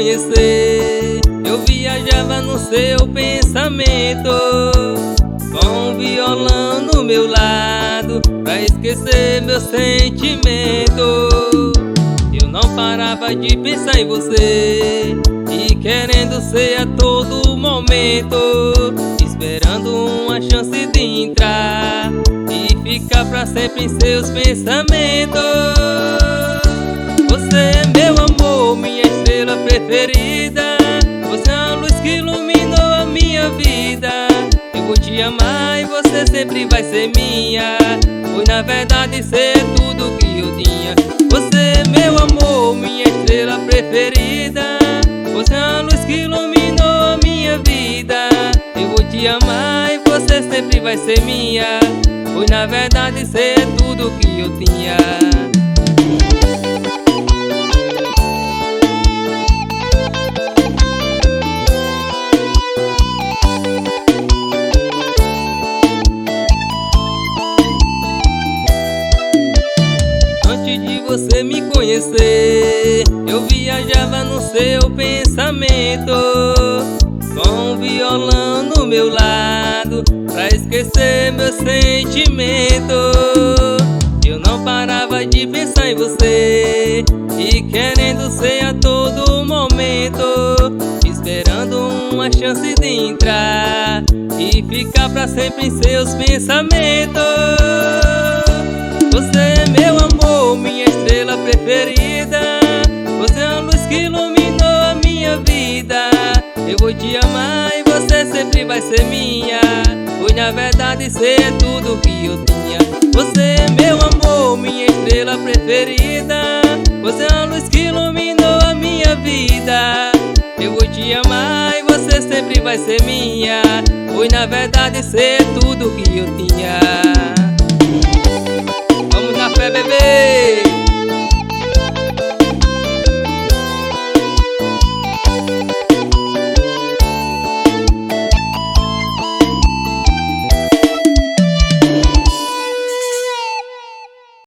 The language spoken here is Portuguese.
conhecer, eu viajava no seu pensamento, com um violão no meu lado, pra esquecer meu sentimento. Eu não parava de pensar em você, e querendo ser a todo momento, esperando uma chance de entrar e ficar pra sempre em seus pensamentos. Você é meu amor, minha estrela preferida, você é a luz que iluminou a minha vida. Eu vou te amar e você sempre vai ser minha, pois na verdade ser tudo que eu tinha. Você é meu amor, minha estrela preferida, você é a luz que iluminou a minha vida. Eu vou te amar e você sempre vai ser minha, pois na verdade ser tudo que eu tinha. Você me conhecer, eu viajava no seu pensamento, com um violão no meu lado, pra esquecer meu sentimento. Eu não parava de pensar em você, e querendo ser a todo momento, esperando uma chance de entrar e ficar pra sempre em seus pensamentos. Você é meu amor, minha estrela preferida, você é a luz que iluminou a minha vida. Eu vou te amar e você sempre vai ser minha, pois na verdade ser é tudo que eu tinha. Você é meu amor, minha estrela preferida, você é a luz que iluminou a minha vida. Eu vou te amar e você sempre vai ser minha, pois na verdade ser é tudo que eu tinha. Vamos na fé, bebê!